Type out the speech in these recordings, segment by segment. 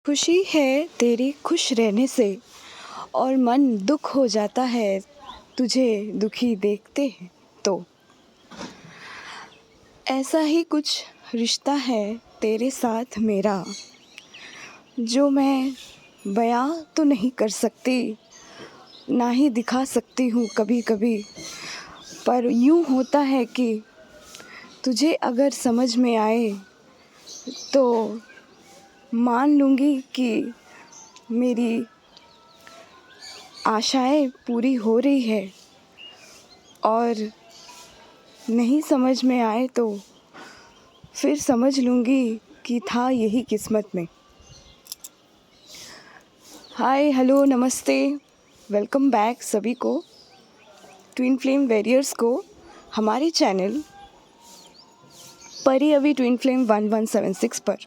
खुशी है तेरे खुश रहने से और मन दुख हो जाता है तुझे दुखी देखते हैं तो। ऐसा ही कुछ रिश्ता है तेरे साथ मेरा जो मैं बयां तो नहीं कर सकती, ना ही दिखा सकती हूँ कभी कभी, पर यूँ होता है कि तुझे अगर समझ में आए तो मान लूँगी कि मेरी आशाएं पूरी हो रही है, और नहीं समझ में आए तो फिर समझ लूँगी कि था यही किस्मत में। हाय, हेलो, नमस्ते, वेलकम बैक सभी को, ट्विन फ्लेम वॉरियर्स को, हमारे चैनल परी अभी ट्विन फ्लेम 1176 पर।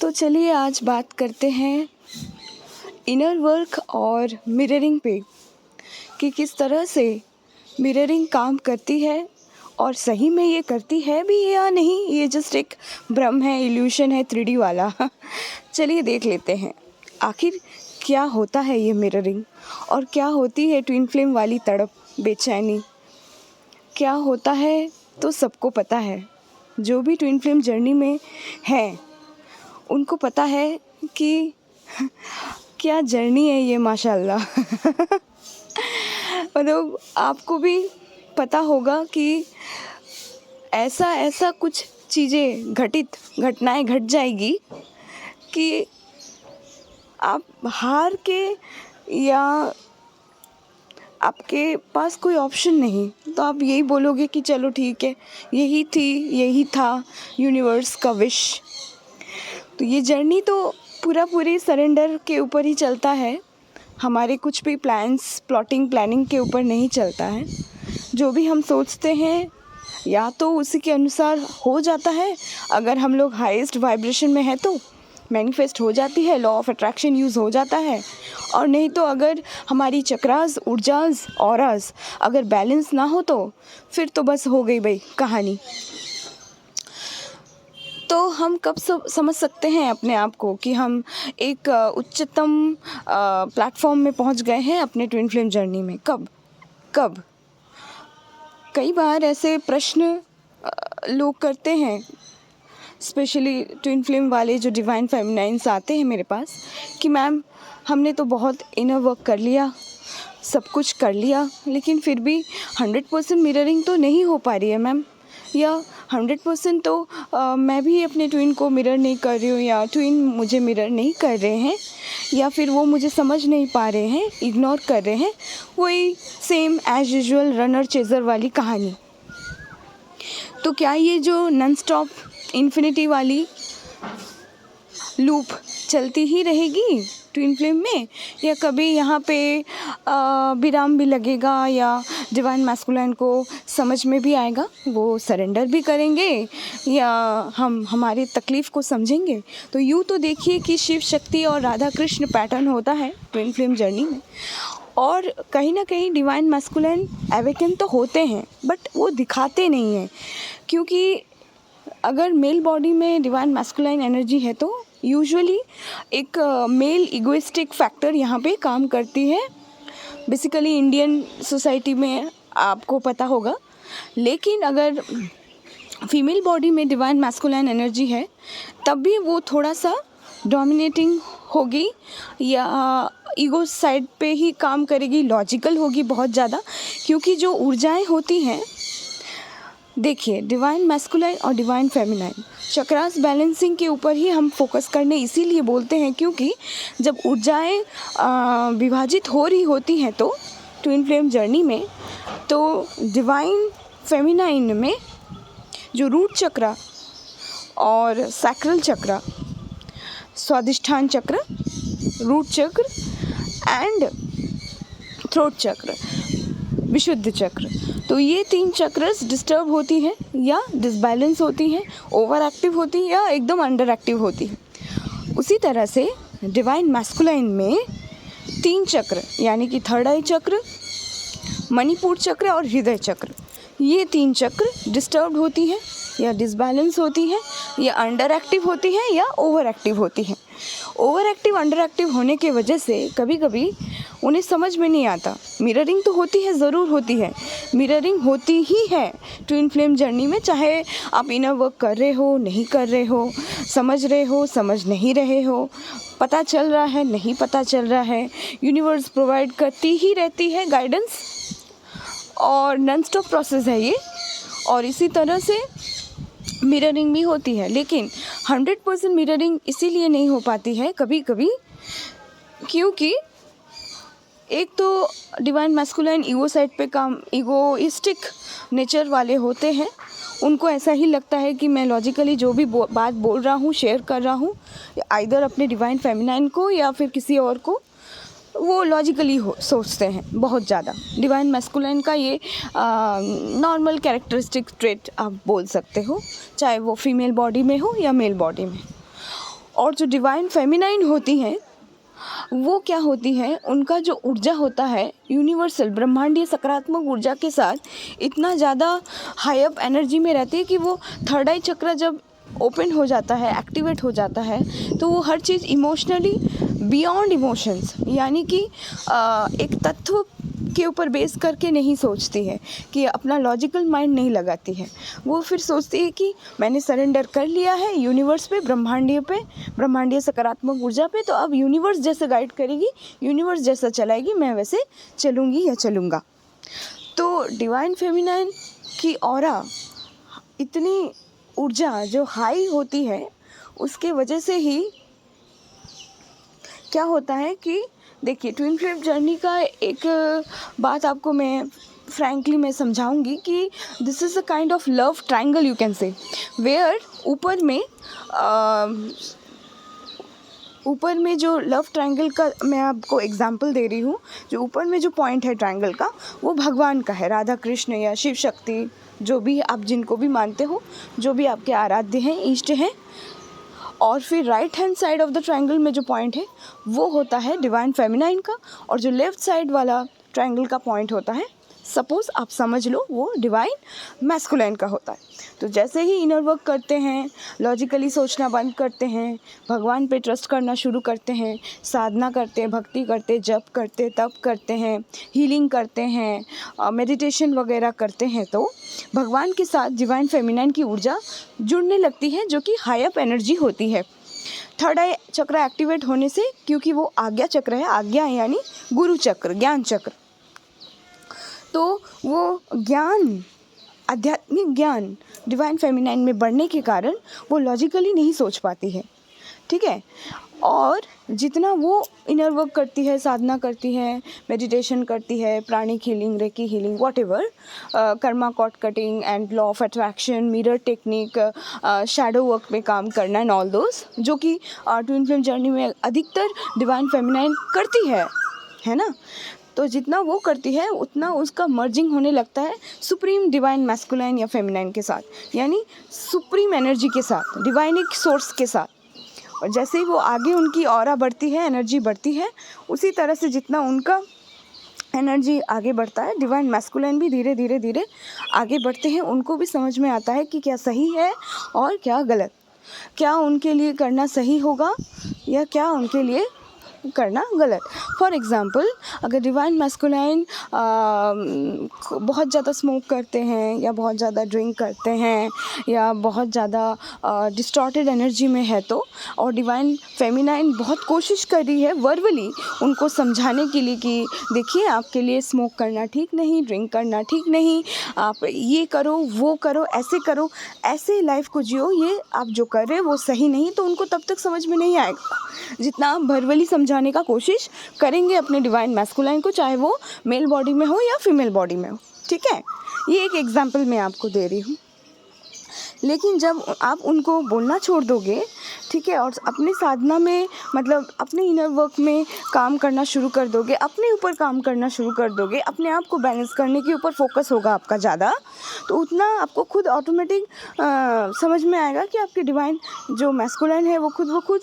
तो चलिए आज बात करते हैं इनर वर्क और मिररिंग पे कि किस तरह से मिररिंग काम करती है और सही में ये करती है भी या नहीं, ये जस्ट एक भ्रम है, इल्यूशन है 3D वाला। चलिए देख लेते हैं आखिर क्या होता है ये मिररिंग, और क्या होती है ट्विन फ्लेम वाली तड़प, बेचैनी क्या होता है। तो सबको पता है, जो भी ट्विन फ्लेम जर्नी में है उनको पता है कि क्या जर्नी है ये, माशाल्लाह। मतलब आपको भी पता होगा कि ऐसा कुछ चीज़ें घटनाएं घट जाएगी कि आप हार के, या आपके पास कोई ऑप्शन नहीं, तो आप यही बोलोगे कि चलो ठीक है, यही था यूनिवर्स का विश। तो ये जर्नी तो पूरी सरेंडर के ऊपर ही चलता है, हमारे कुछ भी प्लानिंग के ऊपर नहीं चलता है। जो भी हम सोचते हैं या तो उसी के अनुसार हो जाता है, अगर हम लोग हाईएस्ट वाइब्रेशन में है तो मैनिफेस्ट हो जाती है, लॉ ऑफ अट्रैक्शन यूज़ हो जाता है, और नहीं तो अगर हमारी चक्रास, ऊर्जास, ऑरास अगर बैलेंस ना हो तो फिर तो बस हो गई भाई कहानी। तो हम कब समझ सकते हैं अपने आप को कि हम एक उच्चतम प्लेटफॉर्म में पहुंच गए हैं अपने ट्विन फ्लेम जर्नी में? कब कई बार ऐसे प्रश्न लोग करते हैं, स्पेशली ट्विन फ्लेम वाले जो डिवाइन फेमिनाइन्स आते हैं मेरे पास, कि मैम हमने तो बहुत इनर वर्क कर लिया, सब कुछ कर लिया, लेकिन फिर भी 100% मिररिंग तो नहीं हो पा रही है मैम, या 100% तो मैं भी अपने ट्विन को मिरर नहीं कर रही हूँ, या ट्विन मुझे मिरर नहीं कर रहे हैं, या फिर वो मुझे समझ नहीं पा रहे हैं, इग्नोर कर रहे हैं। वही same as usual runner chaser वाली कहानी। तो क्या ये जो नॉन स्टॉप इन्फिनिटी वाली लूप चलती ही रहेगी ट्विन फ्लेम में, या कभी यहाँ पे विराम भी लगेगा, या डिवाइन मैस्कुलाइन को समझ में भी आएगा, वो सरेंडर भी करेंगे, या हम हमारी तकलीफ़ को समझेंगे? तो यूँ तो देखिए कि शिव शक्ति और राधा कृष्ण पैटर्न होता है ट्विन फ्लेम जर्नी में, और कहीं ना कहीं डिवाइन मैस्कुलाइन अवेकन तो होते हैं, बट वो दिखाते नहीं हैं, क्योंकि अगर मेल बॉडी में डिवाइन मैस्कुलाइन एनर्जी है तो यूजुअली एक मेल इगोइस्टिक फैक्टर यहाँ पे काम करती है, बेसिकली इंडियन सोसाइटी में आपको पता होगा। लेकिन अगर फीमेल बॉडी में डिवाइन मैस्कुलाइन एनर्जी है तब भी वो थोड़ा सा डोमिनेटिंग होगी, या ईगो साइड पे ही काम करेगी, लॉजिकल होगी बहुत ज़्यादा, क्योंकि जो ऊर्जाएं होती हैं, देखिए डिवाइन मैस्कुलाइन और डिवाइन फेमिनाइन चक्रास बैलेंसिंग के ऊपर ही हम फोकस करने इसीलिए बोलते हैं, क्योंकि जब ऊर्जाएं विभाजित हो रही होती हैं तो ट्विन फ्लेम जर्नी में, तो डिवाइन फेमिनाइन में जो रूट चक्र और सैक्रल चक्र, स्वादिष्ठान चक्र, रूट चक्र एंड थ्रोट चक्र, विशुद्ध चक्र, तो ये 3 चक्रस डिस्टर्ब होती हैं या डिसबैलेंस होती हैं, ओवर एक्टिव होती हैं या एकदम अंडर एक्टिव होती हैं। उसी तरह से डिवाइन मैस्कुलाइन में 3 चक्र, यानी कि थर्ड आई चक्र, मणिपुर चक्र और हृदय चक्र, ये 3 चक्र डिस्टर्ब होती हैं या डिसबैलेंस होती हैं, ये अंडर एक्टिव होती हैं या ओवर एक्टिव होती हैं। ओवर एक्टिव अंडर एक्टिव होने के वजह से कभी कभी उन्हें समझ में नहीं आता। मिररिंग तो होती है, ज़रूर होती है, मिररिंग होती ही है ट्विन फ्लेम जर्नी में, चाहे आप इनर वर्क कर रहे हो, नहीं कर रहे हो, समझ रहे हो, समझ नहीं रहे हो, पता चल रहा है, नहीं पता चल रहा है, यूनिवर्स प्रोवाइड करती ही रहती है गाइडेंस, और नॉन स्टॉप प्रोसेस है ये। और इसी तरह से मिररिंग भी होती है, लेकिन 100% मिररिंग इसीलिए नहीं हो पाती है कभी कभी क्योंकि एक तो डिवाइन मैस्कुलाइन ईगो साइड पे काम, ईगोइस्टिक नेचर वाले होते हैं। उनको ऐसा ही लगता है कि मैं लॉजिकली जो भी बात बोल रहा हूँ, शेयर कर रहा हूँ, आइदर अपने डिवाइन फेमिनाइन को या फिर किसी और को, वो लॉजिकली सोचते हैं बहुत ज़्यादा। डिवाइन मैस्कुलाइन का ये नॉर्मल कैरेक्टरिस्टिक ट्रेट आप बोल सकते हो, चाहे वो फीमेल बॉडी में हो या मेल बॉडी में। और जो डिवाइन फेमिनाइन होती हैं वो क्या होती है, उनका जो ऊर्जा होता है यूनिवर्सल ब्रह्मांडीय सकारात्मक ऊर्जा के साथ इतना ज़्यादा हाई अप एनर्जी में रहती है कि वो थर्ड आई चक्र जब ओपन हो जाता है, एक्टिवेट हो जाता है, तो वो हर चीज़ इमोशनली बियॉन्ड इमोशंस, यानी कि एक तत्व के ऊपर बेस करके नहीं सोचती है, कि अपना लॉजिकल माइंड नहीं लगाती है। वो फिर सोचती है कि मैंने सरेंडर कर लिया है यूनिवर्स पे, ब्रह्मांडीय सकारात्मक ऊर्जा पे, तो अब यूनिवर्स जैसे गाइड करेगी, यूनिवर्स जैसा चलाएगी, मैं वैसे चलूँगी या चलूँगा। तो डिवाइन फेमिनाइन की ऑरा इतनी ऊर्जा जो हाई होती है, उसके वजह से ही क्या होता है कि देखिए, ट्विन फ्लेम जर्नी का एक बात आपको मैं फ्रैंकली मैं समझाऊंगी कि this is a kind of love triangle you can say, where ऊपर में जो लव ट्रायंगल का मैं आपको एग्जांपल दे रही हूँ, जो ऊपर में जो पॉइंट है ट्रायंगल का, वो भगवान का है, राधा कृष्ण या शिव शक्ति, जो भी आप जिनको भी मानते हो, जो भी आपके आराध्य हैं, इष्ट हैं। और फिर right hand side of the triangle में जो पॉइंट है वो होता है डिवाइन फेमिनाइन का, और जो लेफ़्ट साइड वाला ट्रायंगल का पॉइंट होता है, सपोज़ आप समझ लो, वो डिवाइन मैस्कुलाइन का होता है। तो जैसे ही इनर वर्क करते हैं, लॉजिकली सोचना बंद करते हैं, भगवान पे ट्रस्ट करना शुरू करते हैं, साधना करते हैं, भक्ति करते, जप करते, तप करते हैं, हीलिंग करते हैं, मेडिटेशन वगैरह करते हैं, तो भगवान के साथ डिवाइन फेमिनाइन की ऊर्जा जुड़ने लगती है, जो कि हाई अप एनर्जी होती है। थर्ड आई चक्र एक्टिवेट होने से, क्योंकि वो आज्ञा चक्र है, आज्ञा यानी गुरु चक्र, ज्ञान चक्र, तो वो ज्ञान, आध्यात्मिक ज्ञान डिवाइन फेमिनाइन में बढ़ने के कारण वो लॉजिकली नहीं सोच पाती है, ठीक है। और जितना वो इनर वर्क करती है, साधना करती है, मेडिटेशन करती है, pranic healing, reiki healing, whatever, karma cord cutting and law of attraction, mirror technique, shadow work में काम करना एंड ऑल दोस, जो कि ट्विन फ्लेम जर्नी में अधिकतर डिवाइन फेमिनाइन करती है ना। तो जितना वो करती है उतना उसका मर्जिंग होने लगता है सुप्रीम डिवाइन मैस्कुलाइन या फेमिनाइन के साथ, यानी सुप्रीम एनर्जी के साथ, डिवाइनिक सोर्स के साथ। और जैसे ही वो आगे उनकी ऑरा बढ़ती है, एनर्जी बढ़ती है, उसी तरह से जितना उनका एनर्जी आगे बढ़ता है, डिवाइन मैस्कुलाइन भी धीरे धीरे आगे बढ़ते हैं। उनको भी समझ में आता है कि क्या सही है और क्या गलत, क्या उनके लिए करना सही होगा या क्या उनके लिए करना गलत। फॉर एग्ज़ाम्पल, अगर डिवाइन मैस्कुलाइन बहुत ज़्यादा स्मोक करते हैं या बहुत ज़्यादा ड्रिंक करते हैं या बहुत ज़्यादा डिस्टॉर्टेड एनर्जी में है, तो और डिवाइन फेमिनाइन बहुत कोशिश कर रही है वर्बली उनको समझाने के लिए कि देखिए, आपके लिए स्मोक करना ठीक नहीं, ड्रिंक करना ठीक नहीं, आप ये करो, वो करो, ऐसे लाइफ को जियो, ये आप जो कर रहे हो वो सही नहीं, तो उनको तब तक समझ में नहीं आएगा जितना आप वर्बली समझाने का कोशिश करेंगे अपने डिवाइन मैस्कुलाइन को, चाहे वो मेल बॉडी में हो या फीमेल बॉडी में हो, ठीक है। ये एक एग्जांपल मैं आपको दे रही हूँ। लेकिन जब आप उनको बोलना छोड़ दोगे, ठीक है, और अपनी साधना में मतलब अपने इनर वर्क में काम करना शुरू कर दोगे, अपने ऊपर काम करना शुरू कर दोगे, अपने आप को बैलेंस करने के ऊपर फोकस होगा आपका ज़्यादा, तो उतना आपको खुद ऑटोमेटिक समझ में आएगा कि आपके डिवाइन जो मैस्कुलाइन है वो खुद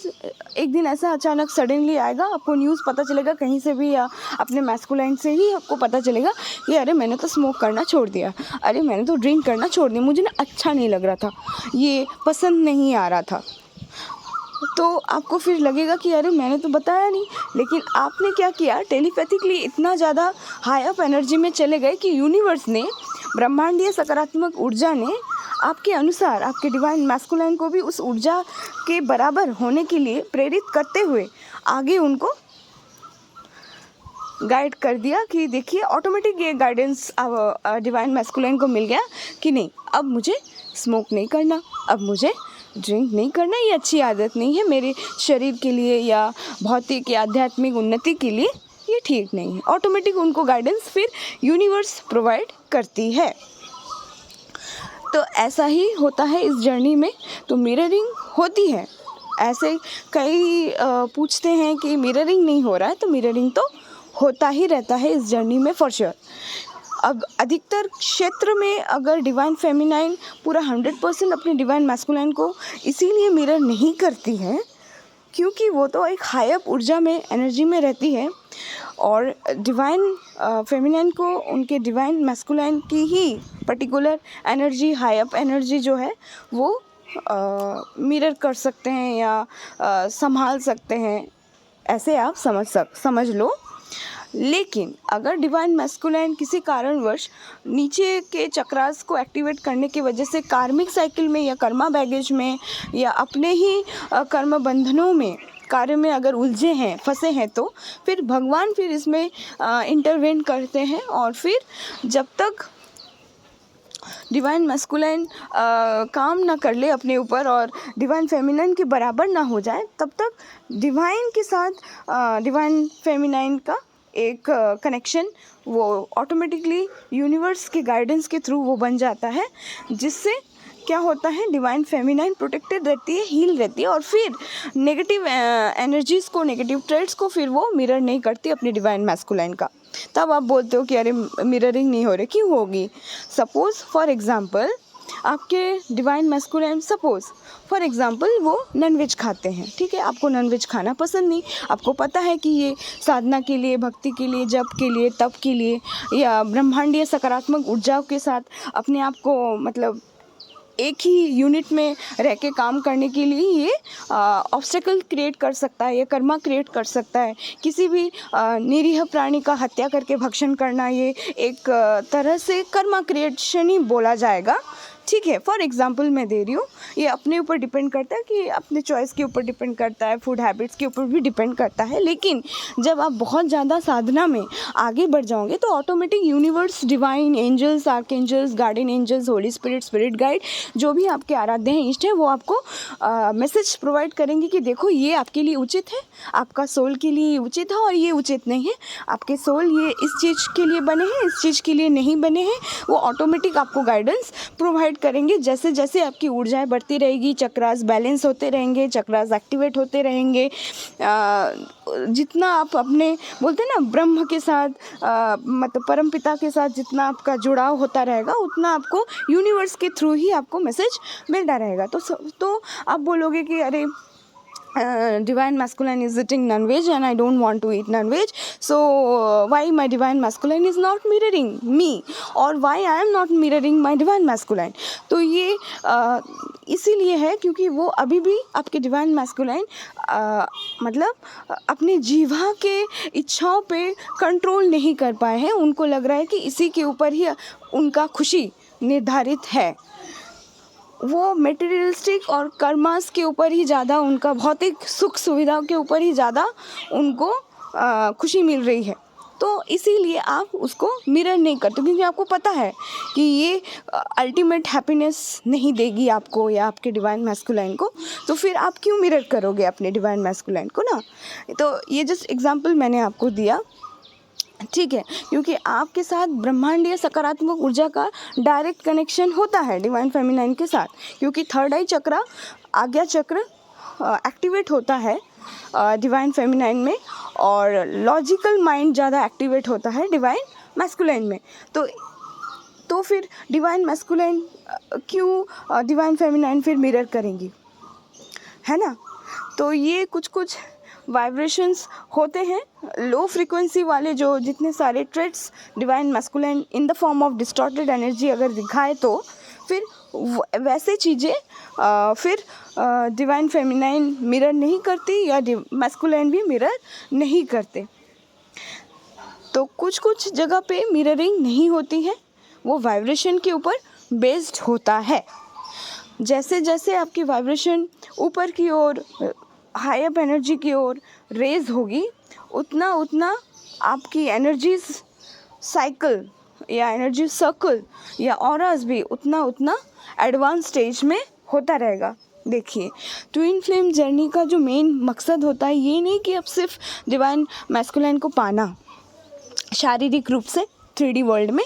एक दिन ऐसा अचानक सडनली आएगा, आपको न्यूज़ पता चलेगा कहीं से भी या अपने मैस्कुलाइन से ही आपको पता चलेगा कि अरे मैंने तो स्मोक करना छोड़ दिया, अरे मैंने तो ड्रिंक करना छोड़ दिया, मुझे ना अच्छा नहीं लग रहा था, ये पसंद नहीं आ रहा था। तो आपको फिर लगेगा कि अरे मैंने तो बताया नहीं, लेकिन आपने क्या किया, टेलीपैथिकली इतना ज़्यादा हाई अप एनर्जी में चले गए कि यूनिवर्स ने, ब्रह्मांडीय सकारात्मक ऊर्जा ने आपके अनुसार आपके डिवाइन मैस्कुलाइन को भी उस ऊर्जा के बराबर होने के लिए प्रेरित करते हुए आगे उनको गाइड कर दिया कि देखिए ऑटोमेटिक ये गाइडेंस डिवाइन मैस्कुलाइन को मिल गया कि नहीं, अब मुझे स्मोक नहीं करना, अब मुझे ड्रिंक नहीं करना, ये अच्छी आदत नहीं है मेरे शरीर के लिए या भौतिक या आध्यात्मिक उन्नति के लिए, ये ठीक नहीं है। ऑटोमेटिक उनको गाइडेंस फिर यूनिवर्स प्रोवाइड करती है। तो ऐसा ही होता है इस जर्नी में। तो मिररिंग होती है, ऐसे कई पूछते हैं कि मिररिंग नहीं हो रहा है, तो मिररिंग तो होता ही रहता है इस जर्नी में फॉर श्योर। अब अधिकतर क्षेत्र में अगर डिवाइन फेमिनाइन पूरा 100% अपने डिवाइन मैस्कुलाइन को इसीलिए मिरर नहीं करती है क्योंकि वो तो एक हाई अप ऊर्जा में एनर्जी में रहती है, और डिवाइन फेमिनाइन को उनके डिवाइन मैस्कुलाइन की ही particular energy, high up energy जो है वो मिरर कर सकते हैं या संभाल सकते हैं, ऐसे आप समझ लो। लेकिन अगर डिवाइन मैस्कुलाइन किसी कारणवश नीचे के चक्रास को एक्टिवेट करने की वजह से कार्मिक साइकिल में या कर्मा बैगेज में या अपने ही कर्म बंधनों में कार्य में अगर उलझे हैं, फंसे हैं, तो फिर भगवान फिर इसमें इंटरवेन करते हैं, और फिर जब तक डिवाइन मैस्कुलाइन काम ना कर ले अपने ऊपर और डिवाइन फेमिनाइन के बराबर ना हो जाए, तब तक डिवाइन के साथ डिवाइन फेमिनाइन का एक कनेक्शन वो ऑटोमेटिकली यूनिवर्स के गाइडेंस के थ्रू वो बन जाता है, जिससे क्या होता है, डिवाइन फेमिनाइन प्रोटेक्टेड रहती है, हील रहती है, और फिर नेगेटिव एनर्जीज़ को, नेगेटिव ट्रेड्स को फिर वो मिरर नहीं करती अपने डिवाइन मैस्कुलाइन का। तब आप बोलते हो कि अरे मिररिंग नहीं हो रही, क्यों होगी? सपोज़ फॉर एग्ज़ाम्पल आपके divine masculine, suppose for example वो नॉनवेज खाते हैं, ठीक है, आपको नॉनवेज खाना पसंद नहीं, आपको पता है कि ये साधना के लिए, भक्ति के लिए, जप के लिए, तप के लिए या ब्रह्मांडीय सकारात्मक ऊर्जाओं के साथ अपने आप को मतलब एक ही यूनिट में रह के काम करने के लिए ये ऑब्स्टेकल क्रिएट कर सकता है, ये कर्मा क्रिएट कर सकता है। किसी भी निरीह प्राणी का हत्या करके भक्षण करना, ये एक तरह से कर्मा क्रिएशन ही बोला जाएगा, ठीक है। फॉर एग्जांपल मैं दे रही हूँ, ये अपने ऊपर डिपेंड करता है कि अपने चॉइस के ऊपर डिपेंड करता है, फूड हैबिट्स के ऊपर भी डिपेंड करता है। लेकिन जब आप बहुत ज़्यादा साधना में आगे बढ़ जाओगे तो automatic universe, divine angels, archangels, guardian angels, holy spirit, spirit guide, जो भी आपके आराध्य हैं, इष्ट है, वो आपको मैसेज प्रोवाइड करेंगे कि देखो ये आपके लिए उचित है, आपका सोल के लिए उचित है और ये उचित नहीं है, आपके सोल ये इस चीज़ के लिए बने हैं, इस चीज़ के लिए नहीं बने हैं। वो ऑटोमेटिक आपको गाइडेंस प्रोवाइड करेंगे। जैसे जैसे आपकी ऊर्जाएं बढ़ती रहेगी, चक्रास बैलेंस होते रहेंगे, चक्रास एक्टिवेट होते रहेंगे, जितना आप अपने बोलते हैं ना ब्रह्म के साथ मतलब परम पिता के साथ जितना आपका जुड़ाव होता रहेगा, उतना आपको यूनिवर्स के थ्रू ही आपको मैसेज मिलता रहेगा। तो आप बोलोगे कि अरे divine masculine is eating non-veg and I don't want to eat non-veg, so why my divine masculine is not mirroring me, or why I am not mirroring my divine masculine? तो ये इसीलिए है क्योंकि वो अभी भी आपके डिवाइन मैस्कुलाइन मतलब अपनी जीवा के इच्छाओं पे कंट्रोल नहीं कर पाए हैं। उनको लग रहा है कि इसी के ऊपर ही उनका खुशी निर्धारित है। वो मटेरियलिस्टिक और कर्मास के ऊपर ही ज़्यादा, उनका भौतिक सुख सुविधाओं के ऊपर ही ज़्यादा उनको खुशी मिल रही है। तो इसीलिए आप उसको मिरर नहीं करते, क्योंकि आपको पता है कि ये अल्टीमेट हैप्पीनेस नहीं देगी आपको या आपके डिवाइन मैस्कुलाइन को। तो फिर आप क्यों मिरर करोगे अपने डिवाइन मैस्कुलाइन को ना? तो ये जस्ट एग्जांपल मैंने आपको दिया, ठीक है, क्योंकि आपके साथ ब्रह्मांडीय सकारात्मक ऊर्जा का डायरेक्ट कनेक्शन होता है डिवाइन फेमिनाइन के साथ, क्योंकि थर्ड आई चक्र, आज्ञा चक्र एक्टिवेट होता है डिवाइन फेमिनाइन में, और लॉजिकल माइंड ज़्यादा एक्टिवेट होता है डिवाइन मैस्कुलाइन में। तो फिर डिवाइन मैस्कुलाइन क्यों डिवाइन फेमिनाइन फिर मिरर करेंगी, है ना। तो ये कुछ कुछ वाइब्रेशंस होते हैं लो फ्रीक्वेंसी वाले, जो जितने सारे traits divine masculine in the form of distorted energy अगर दिखाए, तो फिर वैसे चीज़ें फिर डिवाइन फेमिनाइन मिरर नहीं करती या मैस्कुलाइन भी मिरर नहीं करते। तो कुछ कुछ जगह पे मिररिंग नहीं होती है, वो वाइब्रेशन के ऊपर बेस्ड होता है। जैसे जैसे आपकी वाइब्रेशन ऊपर की ओर हाई अप एनर्जी की ओर रेज होगी, उतना उतना आपकी एनर्जीज साइकिल या एनर्जी सर्कल या ऑरास भी उतना उतना एडवांस स्टेज में होता रहेगा। देखिए, ट्विन फ्लेम जर्नी का जो मेन मकसद होता है, ये नहीं कि अब सिर्फ डिवाइन मैस्कुलाइन को पाना शारीरिक रूप से 3D वर्ल्ड में,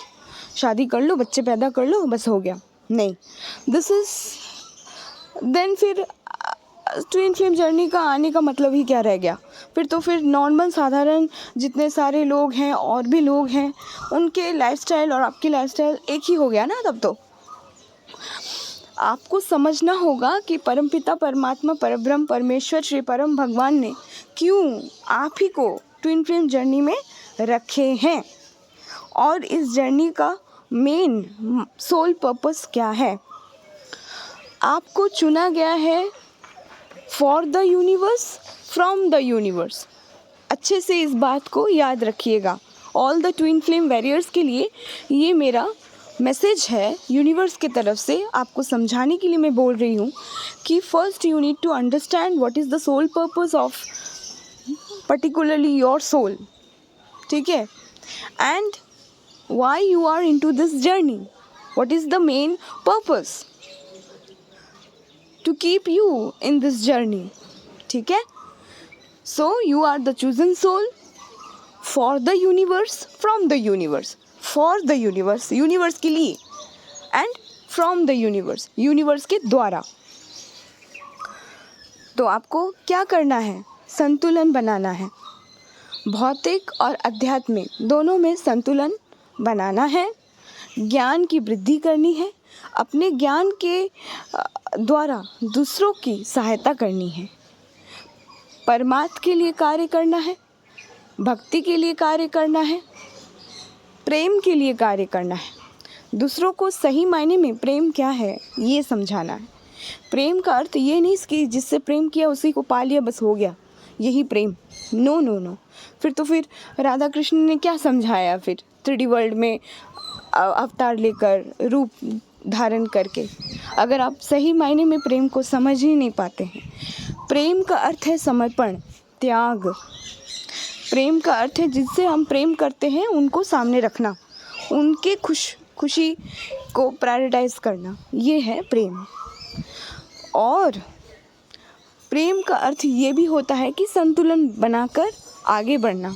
शादी कर लो, बच्चे पैदा कर लो, बस हो गया, नहीं। दिस इज़ देन फिर ट्विन फ्लेम जर्नी का आने का मतलब ही क्या रह गया। फिर नॉर्मल साधारण जितने सारे लोग हैं और भी लोग हैं, उनके लाइफस्टाइल और आपकी लाइफस्टाइल एक ही हो गया ना। तब तो आपको समझना होगा कि परमपिता परमात्मा परब्रह्म परमेश्वर श्री परम भगवान ने क्यों आप ही को ट्विन फ्लेम जर्नी में रखे हैं, और इस जर्नी का मेन सोल पर्पस क्या है। आपको चुना गया है for the universe, from the universe. अच्छे से इस बात को याद रखिएगा। All the twin flame warriors के लिए ये मेरा मैसेज है यूनिवर्स की तरफ से, आपको समझाने के लिए मैं बोल रही हूँ कि first you need to understand what is the soul purpose of particularly your soul, ठीक है, and why you are into this journey, what is the main purpose to keep you in this journey, ठीक है। So you are the chosen soul for the universe, from the universe, for the universe, universe के लिए, and from the universe, universe के द्वारा। तो आपको क्या करना है, संतुलन बनाना है, भौतिक और आध्यात्मिक दोनों में संतुलन बनाना है, ज्ञान की वृद्धि करनी है, अपने ज्ञान के द्वारा दूसरों की सहायता करनी है, परमात्मा के लिए कार्य करना है, भक्ति के लिए कार्य करना है, प्रेम के लिए कार्य करना है, दूसरों को सही मायने में प्रेम क्या है ये समझाना है। प्रेम का अर्थ ये नहीं कि जिससे प्रेम किया उसी को पा लिया बस हो गया, यही प्रेम, नो नो नो। फिर राधा कृष्ण ने क्या समझाया, फिर 3D वर्ल्ड में अवतार लेकर, रूप धारण करके। अगर आप सही मायने में प्रेम को समझ ही नहीं पाते हैं, प्रेम का अर्थ है समर्पण, त्याग। प्रेम का अर्थ है जिससे हम प्रेम करते हैं उनको सामने रखना, उनके खुशी को प्रायोरिटाइज करना, ये है प्रेम। और प्रेम का अर्थ ये भी होता है कि संतुलन बनाकर आगे बढ़ना,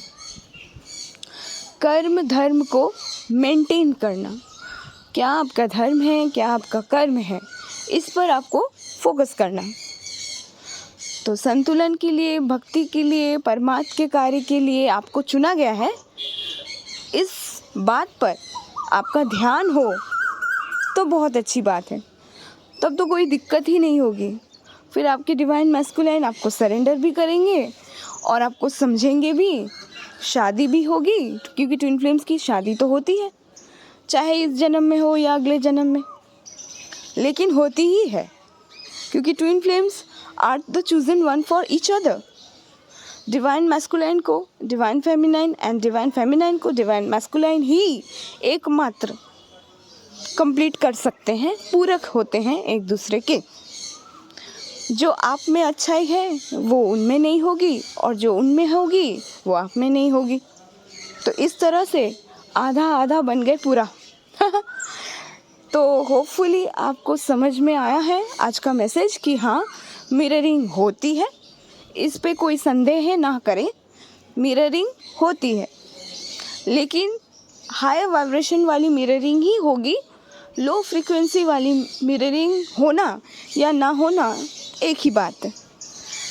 कर्म धर्म को मेंटेन करना। क्या आपका धर्म है, क्या आपका कर्म है, इस पर आपको फोकस करना है। तो संतुलन के लिए, भक्ति के लिए, परमात्मा के कार्य के लिए आपको चुना गया है। इस बात पर आपका ध्यान हो तो बहुत अच्छी बात है, तब तो कोई दिक्कत ही नहीं होगी। फिर आपके डिवाइन मैस्कुलाइन आपको सरेंडर भी करेंगे और आपको समझेंगे भी, शादी भी होगी, क्योंकि ट्विन फ्लेम्स की शादी तो होती है, चाहे इस जन्म में हो या अगले जन्म में, लेकिन होती ही है, क्योंकि twin flames are the chosen one for each other. Divine masculine को divine feminine and divine feminine को डिवाइन मैस्कुलाइन ही एकमात्र कंप्लीट कर सकते हैं, पूरक होते हैं एक दूसरे के। जो आप में अच्छाई है वो उनमें नहीं होगी, और जो उनमें होगी वो आप में नहीं होगी। तो इस तरह से आधा आधा बन गए पूरा। तो होपफुली आपको समझ में आया है आज का मैसेज कि हाँ, मिररिंग होती है, इस पे कोई संदेह ना करें, मिररिंग होती है, लेकिन हायर वाइब्रेशन वाली मिररिंग ही होगी। लो फ्रीक्वेंसी वाली मिररिंग होना या ना होना एक ही बात है।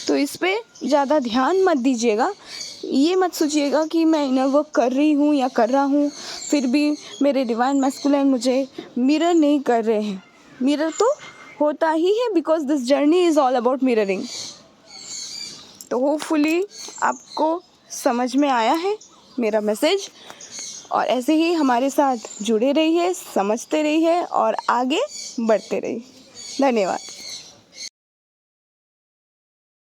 तो इस पे ज़्यादा ध्यान मत दीजिएगा। ये मत सोचिएगा कि मैं इनर वर्क कर रही हूँ या कर रहा हूँ फिर भी मेरे डिवाइन मैस्कुलिन मुझे मिरर नहीं कर रहे हैं। मिरर तो होता ही है, because this journey is all about mirroring. तो होपफुली आपको समझ में आया है मेरा मैसेज, और ऐसे ही हमारे साथ जुड़े रहिए, समझते रहिए और आगे बढ़ते रहिए। धन्यवाद।